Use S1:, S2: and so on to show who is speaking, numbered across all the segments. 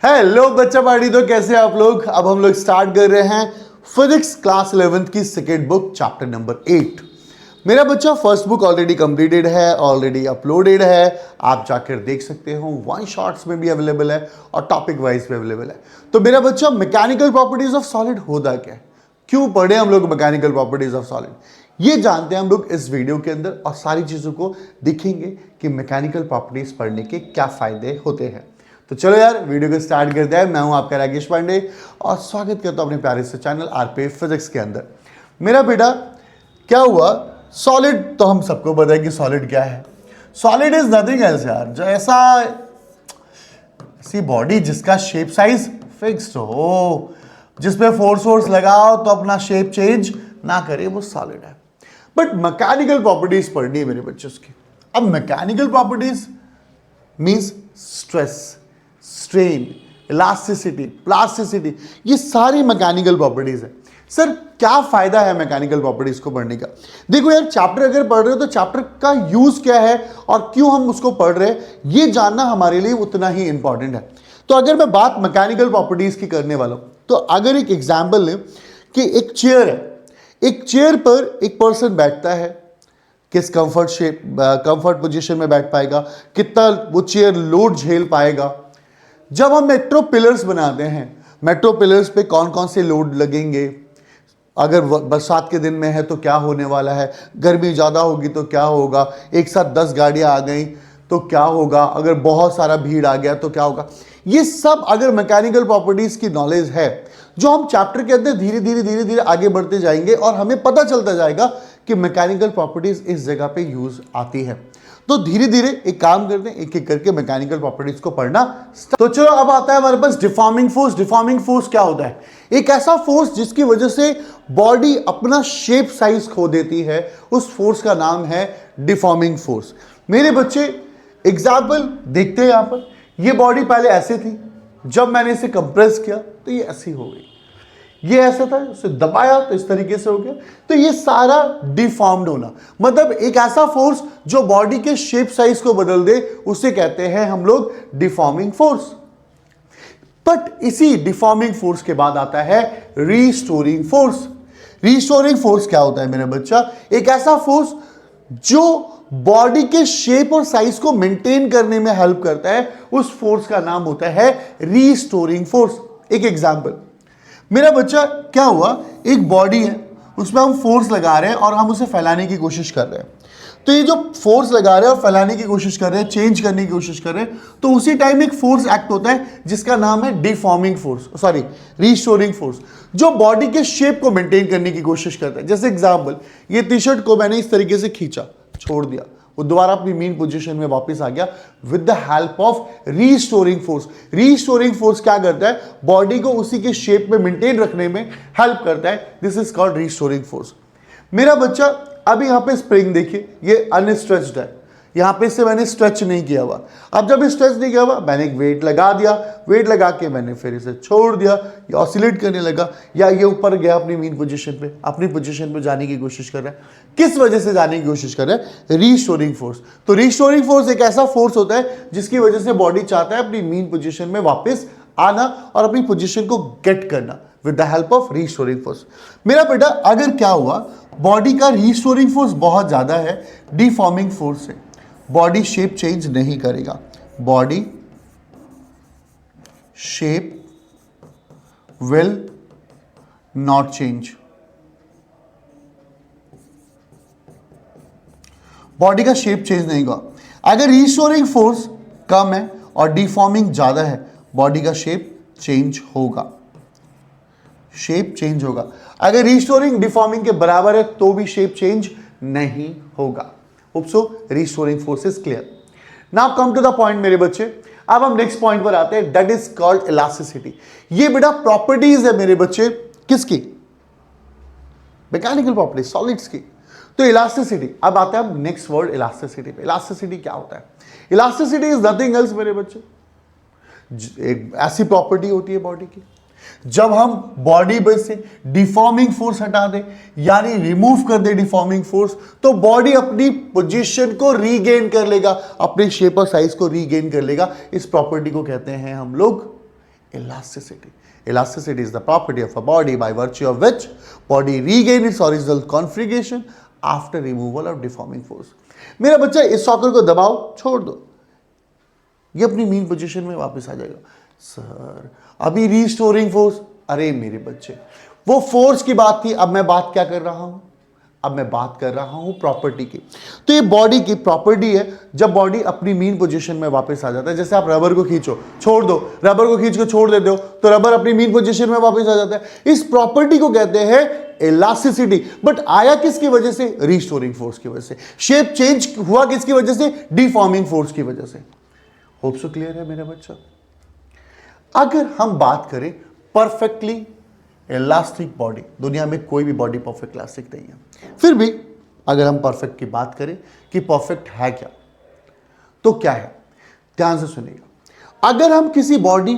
S1: Hello बच्चा party, तो कैसे हैं आप लोग। अब हम लोग स्टार्ट कर रहे हैं फिजिक्स क्लास 11th की सेकेंड बुक चैप्टर नंबर 8। मेरा बच्चा फर्स्ट बुक ऑलरेडी कंप्लीटेड है, ऑलरेडी अपलोडेड है, आप जाकर देख सकते हो। वन शॉट्स में भी अवेलेबल है और टॉपिक वाइज भी अवेलेबल है। तो मेरा बच्चा मैकेनिकल प्रॉपर्टीज ऑफ सॉलिड होता क्या है, क्यों पढ़े हम लोग मैकेनिकल प्रॉपर्टीज ऑफ सॉलिड, ये जानते हैं हम लोग इस वीडियो के अंदर और सारी चीजों को देखेंगे कि मैकेनिकल प्रॉपर्टीज पढ़ने के क्या फायदे होते हैं। तो चलो यार वीडियो को स्टार्ट करते हैं। मैं हूं आपका राकेश पांडे और स्वागत करता हूं अपने प्यारे से चैनल आरपीए फिजिक्स के अंदर। मेरा बेटा क्या हुआ, सॉलिड तो हम सबको पता है कि सॉलिड क्या है। सॉलिड इज नथिंग एल्स यार, जो ऐसी बॉडी जिसका शेप साइज फिक्स्ड हो, जिसपे फोर्स लगाओ तो अपना शेप चेंज ना करे, वो सॉलिड है। बट मैकेनिकल प्रॉपर्टीज पढ़नी है मेरे बच्चे उसकी। अब mechanical properties means stress, strain, elasticity, plasticity, ये सारी मैकेनिकल प्रॉपर्टीज है। सर क्या फायदा है मैकेनिकल प्रॉपर्टीज को पढ़ने का। देखो यार, चैप्टर अगर पढ़ रहे हो तो चैप्टर का यूज क्या है और क्यों हम उसको पढ़ रहे हैं, ये जानना हमारे लिए उतना ही इंपॉर्टेंट है। तो अगर मैं बात मैकेनिकल प्रॉपर्टीज की करने वाला हूं, तो अगर एक एग्जाम्पल लें कि एक चेयर है, एक चेयर पर एक पर्सन बैठता है, किस कंफर्ट पोजीशन में बैठ पाएगा, कितना वो चेयर लोड झेल पाएगा। जब हम मेट्रो पिलर्स बनाते हैं, मेट्रो पिलर्स पे कौन कौन से लोड लगेंगे, अगर बरसात के दिन में है तो क्या होने वाला है, गर्मी ज़्यादा होगी तो क्या होगा, एक साथ 10 गाड़ियाँ आ गई तो क्या होगा, अगर बहुत सारा भीड़ आ गया तो क्या होगा। ये सब अगर मैकेनिकल प्रॉपर्टीज की नॉलेज है, जो हम चैप्टर के अंदर धीरे धीरे आगे बढ़ते जाएंगे और हमें पता चलता जाएगा कि मैकेनिकल प्रॉपर्टीज इस जगह पे यूज आती है। तो धीरे धीरे एक काम करते हैं, एक एक करके मैकेनिकल प्रॉपर्टीज को पढ़ना। तो चलो अब आता है हमारे पास डिफॉर्मिंग फोर्स। डिफॉर्मिंग फोर्स क्या होता है, एक ऐसा फोर्स जिसकी वजह से बॉडी अपना शेप साइज खो देती है, उस फोर्स का नाम है डिफॉर्मिंग फोर्स। मेरे बच्चे एग्जाम्पल देखते हैं। यहां पर ये बॉडी पहले ऐसे थी, जब मैंने इसे कंप्रेस किया तो ये ऐसी हो गई, ये ऐसा था, उसे दबाया तो इस तरीके से हो गया। तो ये सारा डिफॉर्म्ड होना, मतलब एक ऐसा फोर्स जो बॉडी के शेप साइज को बदल दे, उसे कहते हैं हम लोग डिफॉर्मिंग फोर्स। बट इसी डिफॉर्मिंग फोर्स के बाद आता है रीस्टोरिंग फोर्स। रीस्टोरिंग फोर्स क्या होता है मेरा बच्चा, एक ऐसा फोर्स जो बॉडी के शेप और साइज को मेंटेन करने में हेल्प करता है, उस फोर्स का नाम होता है रीस्टोरिंग फोर्स। एक एग्जांपल, मेरा बच्चा क्या हुआ, एक बॉडी है, उसमें हम फोर्स लगा रहे हैं और हम उसे फैलाने की कोशिश कर रहे हैं। तो ये जो फोर्स लगा रहे हैं और फैलाने की कोशिश कर रहे हैं, चेंज करने की कोशिश कर रहे हैं, तो उसी टाइम एक फोर्स एक्ट होता है जिसका नाम है deforming force, sorry restoring force, जो बॉडी के शेप को मेंटेन करने की कोशिश करता है। जैसे एग्जाम्पल, ये टी शर्ट को मैंने इस तरीके से खींचा, छोड़ दिया, वो दोबारा अपनी मेन पोजीशन में वापस आ गया with the help of restoring force. Restoring force क्या करता है, बॉडी को उसी के शेप में मेंटेन रखने में हेल्प करता है। This is called restoring force. मेरा बच्चा अब यहां पे स्प्रिंग देखिए, ये अनस्ट्रेच्ड है, यहां पे से मैंने स्ट्रेच नहीं किया हुआ। अब जब स्ट्रेच नहीं किया हुआ, मैंने एक वेट लगा दिया, वेट लगा के मैंने फिर इसे छोड़ दिया, ये ऑसिलेट करने लगा, या ये ऊपर गया अपनी मेन पोजीशन पे, अपनी पोजीशन पे जाने की कोशिश कर रहा है। किस वजह से जाने की कोशिश कर रहा है, रीस्टोरिंग फोर्स। तो रीस्टोरिंग फोर्स एक ऐसा फोर्स होता है जिसकी वजह से बॉडी चाहता है अपनी मेन पोजीशन में वापस आना और अपनी पोजीशन को गेट करना with the help of restoring force. मेरा बेटा अगर क्या हुआ, बॉडी का रीस्टोरिंग फोर्स बहुत ज्यादा है डिफॉर्मिंग फोर्स से, बॉडी शेप चेंज नहीं करेगा, body shape will not change, body का शेप चेंज नहीं होगा। अगर रीस्टोरिंग फोर्स कम है और डिफॉर्मिंग ज्यादा है, बॉडी का शेप चेंज होगा, शेप चेंज होगा। अगर रीस्टोरिंग डिफॉर्मिंग के बराबर है तो भी शेप चेंज नहीं होगा। So restoring force is clear. Now come to the point मेरे बच्चे। अब हम नेक्स्ट पॉइंट पर आते हैं, दैट इज कॉल्ड इलास्टिसिटी। ये बेटा प्रॉपर्टीज है मेरे बच्चे, किसकी, मैकेनिकल प्रॉपर्टीज, सॉलिड्स की। तो इलास्टिसिटी, अब आता है नेक्स्ट वर्ड इलास्टिसिटी पे। इलास्टिसिटी क्या होता है, इलास्टिसिटी इज नथिंग एल्स मेरे बच्चे, एक ऐसी प्रॉपर्टी होती है बॉडी की, जब हम बॉडी में से डिफॉर्मिंग फोर्स हटा दें, यानी रिमूव कर दे डिफॉर्मिंग फोर्स, तो बॉडी अपनी पोजीशन को रीगेन कर लेगा, अपने शेप और साइज को रीगेन कर लेगा। इस प्रॉपर्टी को कहते हैं हम लोग Elasticity. Elasticity is the property of a body by virtue of which body regain its original configuration after removal of deforming force. मेरा बच्चा इस सॉकर को दबाओ, छोड़ दो, ये अपनी मीन पोजीशन में वापस आ जाएगा. सर अभी रीस्टोरिंग फोर्स, अरे मेरे बच्चे वो फोर्स की बात थी, अब मैं बात क्या कर रहा हूं, अब मैं बात कर रहा हूं प्रॉपर्टी की. तो ये बॉडी की प्रॉपर्टी है, जब बॉडी अपनी मीन पोजीशन में वापस आ जाता है. जैसे आप रबर को खींचो, छोड़ दो, रबर को खींच के छोड़ देते हो तो रबर अपनी मीन पोजीशन में वापस आ जाता है. इस प्रॉपर्टी को कहते हैं इलास्टिसिटी. बट आया किसकी वजह से? रीस्टोरिंग फोर्स की वजह से. शेप चेंज हुआ किसकी वजह से? डिफॉर्मिंग फोर्स की वजह से. होप सो क्लियर है मेरा बच्चा. अगर हम बात करें परफेक्टली इलास्टिक बॉडी, दुनिया में कोई भी बॉडी परफेक्ट इलास्टिक नहीं है. फिर भी अगर हम परफेक्ट की बात करें कि परफेक्ट है क्या, तो क्या है, ध्यान से सुनिएगा. अगर हम किसी बॉडी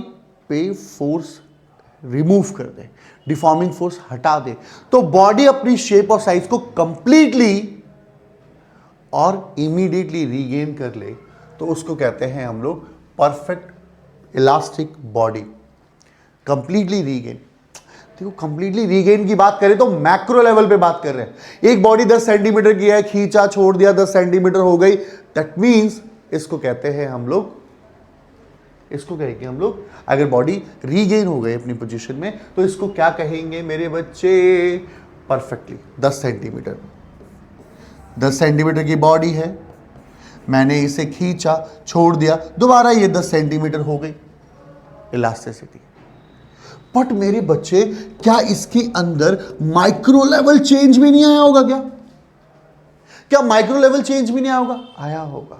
S1: पे फोर्स रिमूव कर दें, डिफॉर्मिंग फोर्स हटा दें, तो बॉडी अपनी शेप और साइज को कंप्लीटली और इमीडिएटली रीगेन कर ले, तो उसको कहते हैं हम लोग perfect elastic body. Completely regain. देखो कंप्लीटली रीगेन की बात करें तो मैक्रो लेवल पे बात कर रहे हैं. एक बॉडी 10 सेंटीमीटर की है, खींचा छोड़ दिया 10 सेंटीमीटर हो गई, दैट मींस इसको कहते हैं हम लोग, इसको कहेंगे हम लोग, अगर बॉडी रीगेन हो गई अपनी पोजीशन में तो इसको क्या कहेंगे मेरे बच्चे? Perfectly 10 centimetre. 10 सेंटीमीटर की बॉडी है, मैंने इसे खींचा छोड़ दिया, दोबारा ये 10 सेंटीमीटर हो गई, इलास्टिसिटी. बट मेरे बच्चे क्या इसके अंदर माइक्रो लेवल चेंज भी नहीं आया होगा? क्या माइक्रो लेवल चेंज भी नहीं आया होगा? आया होगा.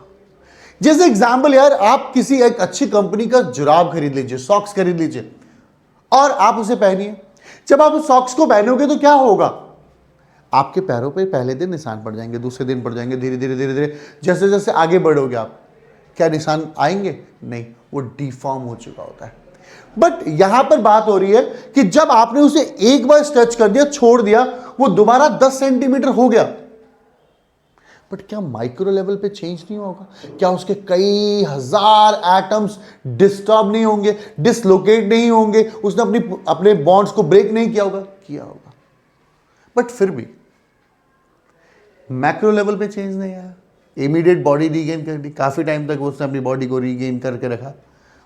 S1: जैसे एग्जांपल यार, आप किसी एक अच्छी कंपनी का जुराब खरीद लीजिए, सॉक्स खरीद लीजिए और आप उसे पहनिए. जब आप उस सॉक्स को पहनोगे तो क्या होगा? आपके पैरों पे पहले दिन निशान पड़ जाएंगे, दूसरे दिन पड़ जाएंगे, धीरे धीरे धीरे धीरे जैसे जैसे आगे बढ़ोगे आप, क्या निशान आएंगे? नहीं, वो डिफॉर्म हो चुका होता है. बट यहां पर बात हो रही है कि जब आपने उसे एक बार स्ट्रेच कर दिया, छोड़ दिया, वो दोबारा 10 सेंटीमीटर हो गया. बट क्या माइक्रो लेवल पे चेंज नहीं होगा? क्या उसके कई हजार एटम्स डिस्टर्ब नहीं होंगे, डिसलोकेट नहीं होंगे, उसने अपने बॉन्ड्स को ब्रेक नहीं किया होगा? किया होगा. बट फिर भी मैक्रो लेवल पे चेंज नहीं आया. इमीडिएट बॉडी रीगेन कर दी, काफी टाइम तक उसने अपनी बॉडी को रीगेन करके रखा.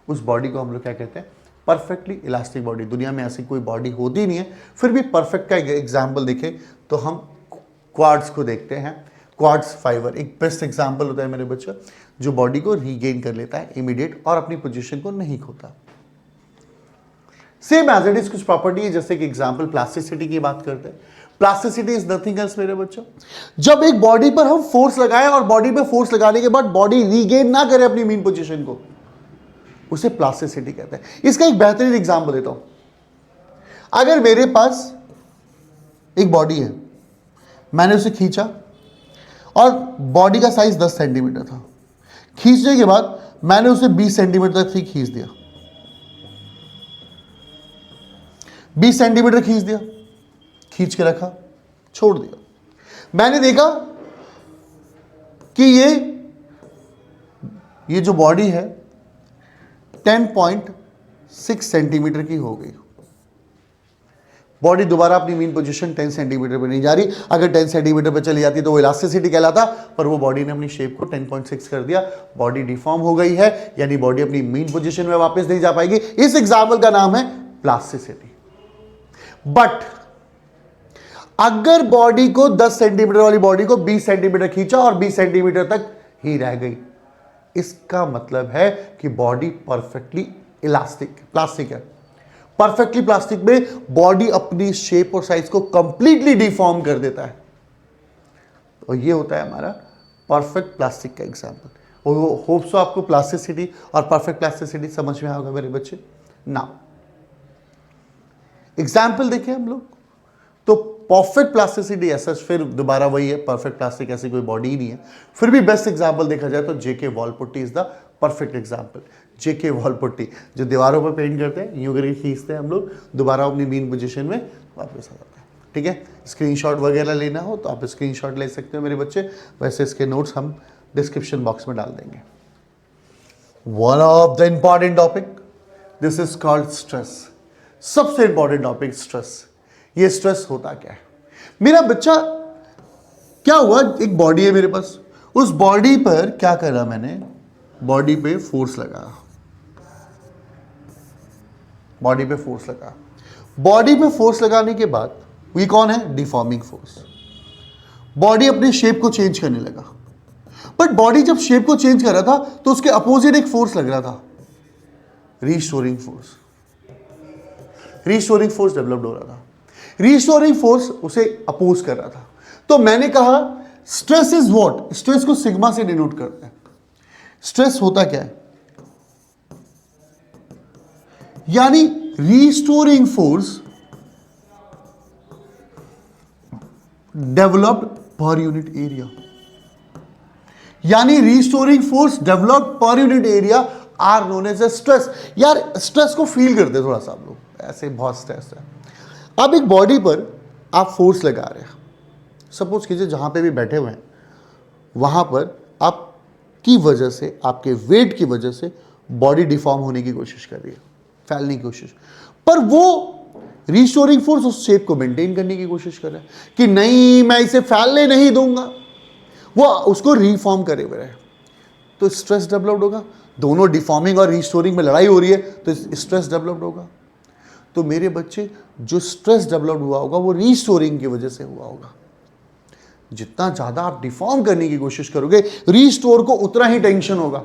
S1: उस बॉडी को हम लोग क्या कहते हैं? Perfectly elastic body. दुनिया में ऐसी कोई बॉडी होती नहीं है. फिर भी परफेक्ट का एग्जाम्पल देखें तो हम क्वाड्स को देखते हैं. क्वाड्स फाइबर एक बेस्ट एग्जाम्पल होता है मेरे बच्चों, जो बॉडी को रीगेन कर लेता है इमीडिएट और अपनी पोजीशन को नहीं खोता. सेम एज इट इज कुछ प्रॉपर्टी है, जैसे कि एग्जाम्पल प्लास्टिसिटी की बात करते हैं. प्लास्टिसिटी इज नथिंग एल्स मेरे बच्चों, जब एक बॉडी पर हम फोर्स लगाएं और बॉडी पे फोर्स लगाने के बाद बॉडी रीगेन ना करे अपनी मीन पोजीशन को, उसे प्लास्टिसिटी कहते हैं. इसका एक बेहतरीन एग्जांपल देता हूं. अगर मेरे पास एक बॉडी है, मैंने उसे खींचा और बॉडी का साइज 10 सेंटीमीटर था. खींचने के बाद मैंने उसे 20 सेंटीमीटर तक खींच दिया. 20 सेंटीमीटर खींच दिया, खींच के रखा, छोड़ दिया. मैंने देखा कि ये जो बॉडी है 10.6 सेंटीमीटर की हो गई. बॉडी दोबारा अपनी मीन पोजीशन 10 सेंटीमीटर पर नहीं जा रही. अगर 10 सेंटीमीटर पर चली जाती तो वो इलास्टिसिटी कहलाता, पर वो बॉडी ने अपनी शेप को 10.6 कर दिया. बॉडी डिफॉर्म हो गई है, यानी बॉडी अपनी मीन पोजीशन में वापस नहीं जा पाएगी. इस एग्जाम्पल का नाम है प्लास्टिसिटी. बट अगर बॉडी को 10 सेंटीमीटर वाली बॉडी को 20 सेंटीमीटर खींचा और 20 सेंटीमीटर तक ही रह गई, इसका मतलब है कि बॉडी परफेक्टली इलास्टिक प्लास्टिक है. परफेक्टली प्लास्टिक में बॉडी अपनी शेप और साइज को कंप्लीटली डिफॉर्म कर देता है. और ये होता है हमारा परफेक्ट प्लास्टिक का एग्जांपल. और होप सो आपको प्लास्टिसिटी और परफेक्ट प्लास्टिसिटी समझ में आएगा मेरे बच्चे. नाउ एग्जाम्पल देखें हम लोग, तो परफेक्ट प्लास्टिसिटी ऐसा फिर दोबारा वही है, परफेक्ट प्लास्टिक ऐसी कोई बॉडी ही नहीं है. फिर भी बेस्ट एग्जांपल देखा जाए तो JK wall putty is the perfect example. JK wall putty जो दीवारों पर पेंट करते हैं, यूं करके खींचते हैं हम लोग, दोबारा अपनी मीन पोजीशन में वापस आ जाता है. ठीक है, स्क्रीनशॉट वगैरह लेना हो तो आप स्क्रीनशॉट ले सकते हो मेरे बच्चे. वैसे इसके नोट्स हम डिस्क्रिप्शन बॉक्स में डाल देंगे. One of the important topic this is called stress. सबसे इंपॉर्टेंट टॉपिक स्ट्रेस। ये स्ट्रेस होता क्या है? मेरा बच्चा, क्या हुआ, एक बॉडी है मेरे पास, उस बॉडी पर क्या करा मैंने, बॉडी पे फोर्स लगा, बॉडी पे फोर्स लगा, बॉडी पे फोर्स लगाने के बाद ये कौन है, डिफॉर्मिंग फोर्स। बॉडी अपने शेप को चेंज करने लगा, बट बॉडी जब शेप को चेंज कर रहा था तो उसके अपोजिट एक फोर्स लग रहा था, restoring force. Restoring force developed हो रहा था, रीस्टोरिंग फोर्स उसे अपोज कर रहा था। तो मैंने कहा स्ट्रेस इज व्हाट, स्ट्रेस को सिग्मा से डिनोट करते हैं। स्ट्रेस होता क्या है, यानी restoring force developed per unit area, यानी restoring force developed per unit area are known as a stress. यार स्ट्रेस को फील करते थोड़ा सा आप लोग, ऐसे बहुत स्ट्रेस है। अब एक बॉडी पर आप फोर्स लगा रहे हैं, सपोज कीजिए जहां पे भी बैठे हुए हैं वहां पर आपकी वजह से, आपके वेट की वजह से बॉडी डिफॉर्म होने की कोशिश कर रही है, फैलने की कोशिश, पर वो रीस्टोरिंग फोर्स उस शेप को मेंटेन करने की कोशिश कर रहा है कि नहीं मैं इसे फैलने नहीं दूंगा, वो उसको रीफॉर्म करे हुए है। तो स्ट्रेस डेवलप्ड होगा, दोनों डिफॉर्मिंग और रीस्टोरिंग में लड़ाई हो रही है तो स्ट्रेस डेवलप्ड होगा। तो मेरे बच्चे, जो स्ट्रेस डेवलप्ड हुआ होगा वो रीस्टोरिंग की वजह से हुआ होगा। जितना ज्यादा आप डिफॉर्म करने की कोशिश करोगे रीस्टोर को, उतना ही टेंशन होगा,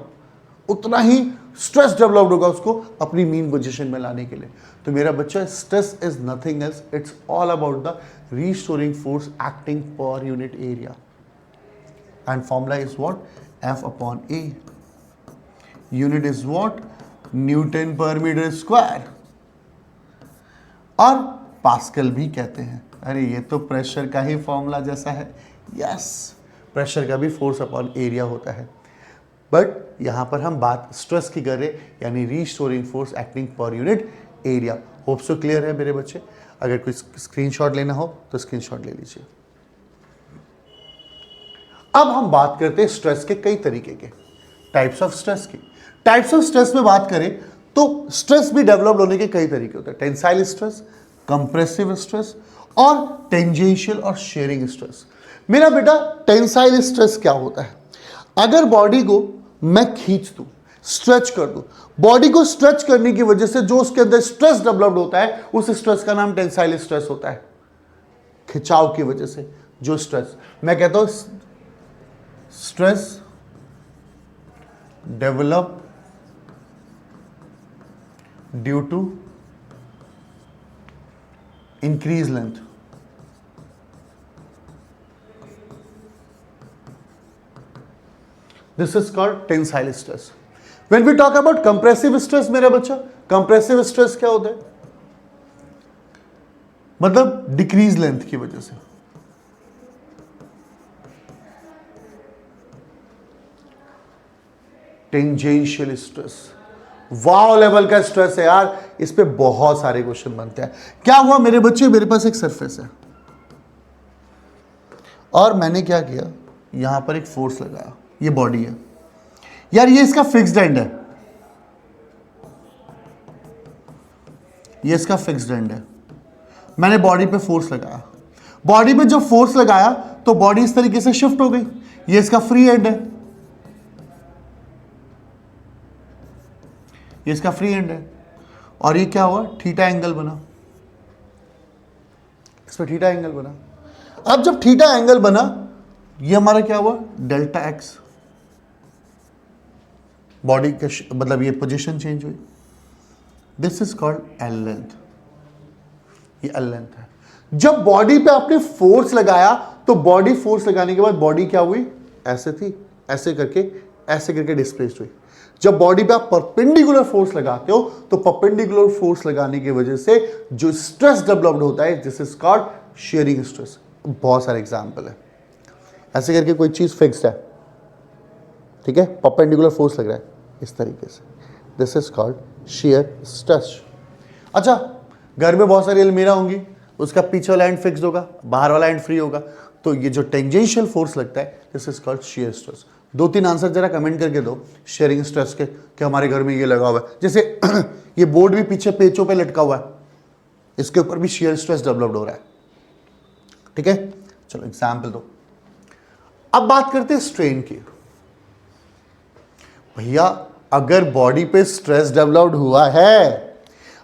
S1: उतना ही स्ट्रेस डेवलप्ड होगा उसको अपनी मीन पोजीशन में लाने के लिए। तो मेरा बच्चा, stress is nothing else, it's all about the restoring force acting पर unit area, and formula is what, F upon A, unit is what, Newton पर मीटर स्क्वायर, और पास्कल भी कहते हैं। अरे ये तो प्रेशर का ही फॉर्मूला जैसा है। यस, प्रेशर का भी फोर्स अपॉन एरिया होता है, बट यहां पर हम बात स्ट्रेस की कर रहे, यानी रीस्टोरिंग फोर्स एक्टिंग पर unit area. Hope so clear है मेरे बच्चे। अगर कोई स्क्रीनशॉट लेना हो तो स्क्रीनशॉट ले लीजिए। अब हम बात करते हैं स्ट्रेस के कई तरीके के, टाइप्स ऑफ स्ट्रेस की। टाइप्स ऑफ स्ट्रेस में बात करें तो स्ट्रेस भी डेवलप होने के कई तरीके होते हैं, टेंसाइल स्ट्रेस, कंप्रेसिव स्ट्रेस और टेंजेंशियल और शेयरिंग स्ट्रेस। मेरा बेटा, टेंसाइल स्ट्रेस क्या होता है, अगर बॉडी को मैं खींच दूं, स्ट्रेच कर दूं, बॉडी को स्ट्रेच करने की वजह से जो उसके अंदर स्ट्रेस डेवलप्ड होता है उस स्ट्रेस का नाम टेंसाइल स्ट्रेस होता है। खिंचाव की वजह से जो स्ट्रेस, मैं कहता हूं stress develop due to increase length. This is called tensile stress. When we talk about compressive stress, मेरा बच्चा, कंप्रेसिव स्ट्रेस क्या होता है, मतलब डिक्रीज लेंथ की वजह से। टेंजेंशियल स्ट्रेस, वाव लेवल का स्ट्रेस है यार, इस पे बहुत सारे क्वेश्चन बनते हैं। क्या हुआ मेरे बच्चे, मेरे पास एक सरफेस है और मैंने क्या किया, यहां पर एक फोर्स लगाया, ये बॉडी है यार, ये इसका फिक्स्ड एंड है, ये इसका फिक्स्ड एंड है। मैंने बॉडी पे फोर्स लगाया, बॉडी पे जब फोर्स लगाया तो बॉडी इस तरीके से शिफ्ट हो गई, ये इसका फ्री एंड है, ये इसका फ्री एंड है, और ये क्या हुआ, थीटा एंगल बना, इस पर थीटा एंगल बना। अब जब थीटा एंगल बना, ये हमारा क्या हुआ, डेल्टा एक्स, बॉडी के मतलब ये पोजीशन चेंज हुई। This is called L length, ये एल लेंथ है। जब बॉडी पे आपने फोर्स लगाया तो बॉडी फोर्स लगाने के बाद बॉडी क्या हुई, ऐसे थी, ऐसे करके डिस्प्लेस्ड हुई। जब बॉडी पे आप परपेंडिकुलर फोर्स लगाते हो तो परपेंडिकुलर फोर्स लगाने की वजह से जो स्ट्रेस डेवलप्ड होता है, this is called sharing stress. बहुत सारे एग्जांपल है, ऐसे करके कोई चीज फिक्स्ड है, ठीक है, परपेंडिकुलर फोर्स लग रहा है इस तरीके से, this is called shear stress. अच्छा, घर में बहुत सारी अलमीरा होंगी, उसका पीछे वाला एंड फिक्स्ड होगा, बाहर वाला एंड फ्री होगा, तो ये जो टेंजेंशियल फोर्स लगता है, this is called shear stress. 2-3 answer जरा कमेंट करके दो शेयरिंग स्ट्रेस के कि हमारे घर में ये लगा हुआ है। जैसे ये बोर्ड भी पीछे पेचों पे लटका हुआ है, इसके ऊपर भी shear stress डेवलप्ड हो रहा है, ठीक है। चलो एग्जाम्पल दो। अब बात करते हैं स्ट्रेन की। भैया अगर बॉडी पे स्ट्रेस डेवलप्ड हुआ है,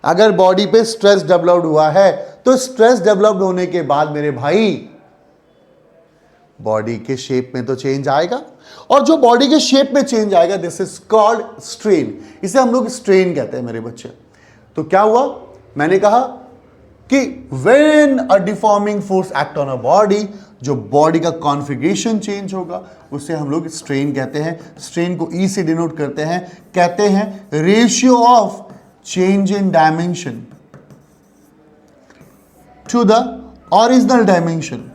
S1: अगर बॉडी पे स्ट्रेस डेवलप्ड हुआ है, तो स्ट्रेस डेवलप्ड होने के बाद मेरे भाई बॉडी के शेप में तो चेंज आएगा, और जो बॉडी के शेप में चेंज आएगा दिस इज कॉल्ड स्ट्रेन। इसे हम लोग स्ट्रेन कहते हैं मेरे बच्चे। तो क्या हुआ, मैंने कहा कि when a deforming force act on a body, जो बॉडी का कॉन्फ़िगरेशन चेंज होगा उसे हम लोग स्ट्रेन कहते हैं। स्ट्रेन को ई से डिनोट करते हैं, कहते हैं ratio of change in dimension to the original dimension.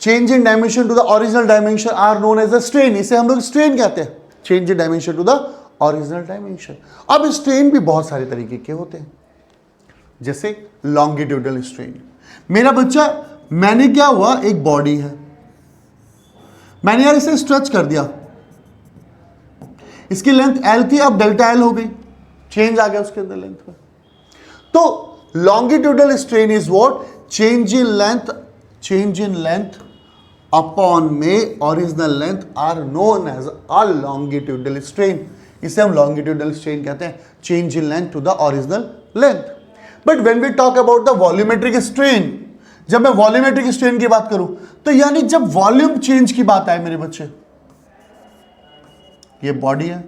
S1: Change in dimension to the original dimension are known as a strain. इसे हम लोग स्ट्रेन कहते हैं, change in dimension to the original dimension. अब स्ट्रेन भी बहुत सारे तरीके के होते हैं, जैसे लॉन्गिट्यूडल स्ट्रेन। मेरा बच्चा, मैंने क्या हुआ, एक बॉडी है, मैंने यार इसे स्ट्रेच कर दिया, इसकी लेंथ एल थी, अब डेल्टा एल हो गई, चेंज आ गया उसके अंदर लेंथ में। तो longitudinal strain is what, change in length upon में original length are known as a longitudinal strain. इसे हम लॉन्गिट्यूडल स्ट्रेन कहते हैं, change in length to the original length. But when we talk about the volumetric strain, जब मैं volumetric strain की बात करूं, तो यानी जब वॉल्यूम चेंज की बात आए मेरे बच्चे, ये बॉडी है,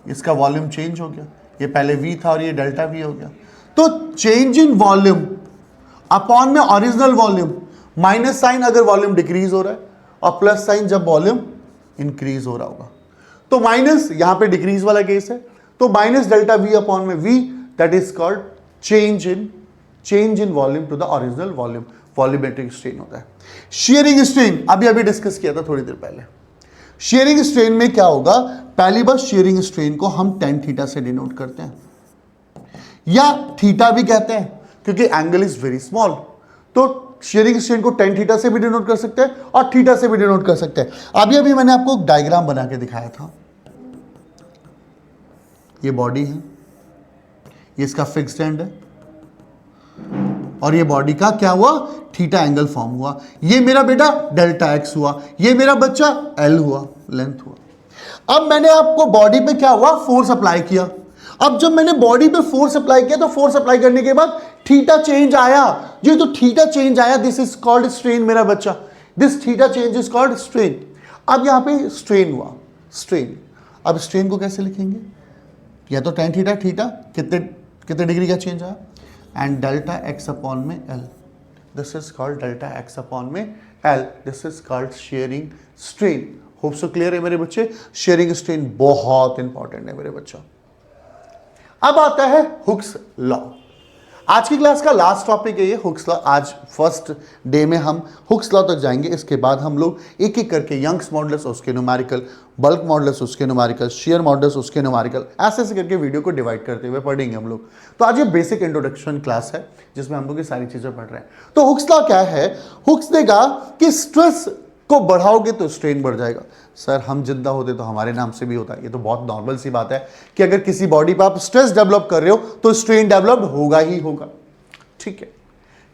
S1: इसका वॉल्यूम चेंज हो गया, ये पहले V था और ये डेल्टा V हो गया, तो चेंज इन वॉल्यूम अपॉन में ओरिजिनल वॉल्यूम, माइनस साइन अगर वॉल्यूम डिक्रीज हो रहा है और प्लस साइन जब वॉल्यूम इंक्रीज हो रहा होगा। तो माइनस, यहां पे डिक्रीज वाला केस है, तो माइनस डेल्टा V अपॉन में V, that is called change in volume to the original volume, volumetric strain होता है। शियरिंग स्ट्रेन अभी डिस्कस किया था थोड़ी देर पहले। शियरिंग स्ट्रेन में क्या होगा, पहली बार शियरिंग स्ट्रेन को हम tan थीटा से डिनोट करते हैं, या थीटा भी कहते हैं क्योंकि एंगल इज वेरी स्मॉल। तो शियरिंग स्ट्रेन को tan थीटा से भी डिनोट कर सकते हैं और थीटा से भी डिनोट कर सकते हैं। अभी मैंने आपको एक डायग्राम बना के दिखाया था, ये बॉडी है, ये इसका फिक्स्ड एंड है, और ये बॉडी का क्या हुआ, थीटा एंगल फॉर्म हुआ, ये मेरा बेटा डेल्टा एक्स हुआ, ये मेरा बच्चा एल हुआ, लेंथ हुआ। अब मैंने आपको बॉडी पे क्या हुआ, फोर्स अप्लाई किया। अब जब मैंने बॉडी पे फोर्स अप्लाई किया, तो फोर्स अप्लाई करने के बाद थीटा चेंज आया, ये तो थीटा चेंज आया, दिस इज कॉल्ड स्ट्रेन मेरा बच्चा, this theta change is called strain. अब यहां पे स्ट्रेन हुआ, स्ट्रेन। अब स्ट्रेन को कैसे लिखेंगे, या तो tan थीटा, थीटा कितने डिग्री का चेंज आया, एंड डेल्टा एक्स अपॉन में L, this is called delta X upon में L, this is called shearing strain. Hope so clear है मेरे बच्चे, शेयरिंग स्ट्रेन बहुत इंपॉर्टेंट है मेरे बच्चों। अब आता है हुक्स लॉ। आज की क्लास का लास्ट टॉपिक है ये हुक्स लॉ। आज फर्स्ट डे में हम हुक्स लॉ तक जाएंगे, इसके बाद हम लोग एक एक करके यंग्स मॉडुलस उसके न्यूमेरिकल, बल्क मॉडुलस उसके न्यूमेरिकल, शेयर मॉडुलस उसके न्यूमेरिकल, ऐसे ऐसे करके वीडियो को डिवाइड करते हुए पढ़ेंगे हम लोग। तो आज ये बेसिक इंट्रोडक्शन क्लास है जिसमें हम लोग ये सारी चीजें पढ़ रहे हैं। तो हुक्स लॉ क्या है, हुक्स ने कहा कि स्ट्रेस को बढ़ाओगे तो स्ट्रेन बढ़ जाएगा। सर हम जिंदा होते तो हमारे नाम से भी होता है, ये तो बहुत नॉर्मल सी बात है कि अगर किसी बॉडी पर आप स्ट्रेस डेवलप कर रहे हो तो स्ट्रेन डेवलप होगा ही होगा, ठीक है।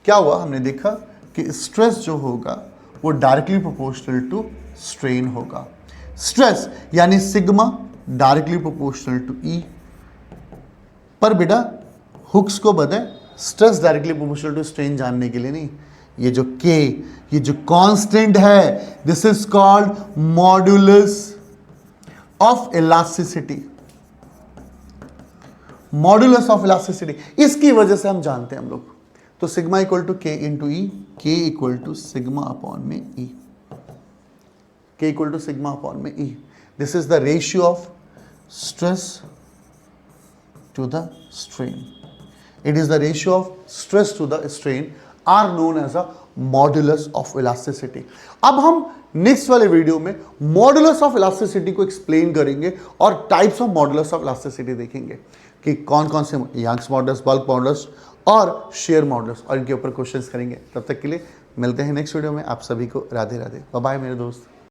S1: क्या हुआ, हमने देखा कि स्ट्रेस जो होगा वो डायरेक्टली प्रोपोर्शनल टू स्ट्रेन होगा। स्ट्रेस यानी sigma directly proportional to E, पर बेटा हुक्स को बताए stress directly proportional to strain जानने के लिए नहीं, ये जो K, ये जो कांस्टेंट है, this is called modulus of elasticity, modulus of elasticity. इसकी वजह से हम जानते हैं हम लोग, तो sigma equal to K into E, K equal to sigma upon में E, K equal to sigma upon में E। This is the ratio of stress to the strain, it is the ratio of stress to the strain are known as a modulus of elasticity। अब हम next वाले video में modulus of elasticity को explain करेंगे और types of modulus of elasticity देखेंगे कि कौन कौन से यंग्स मॉडुलस, बल्क मॉडुलस और शेयर मॉडुलस, और इनके ऊपर क्वेश्चंस करेंगे। तब तक के लिए मिलते हैं नेक्स्ट वीडियो में। आप सभी को राधे राधे, बाय बाय मेरे दोस्त।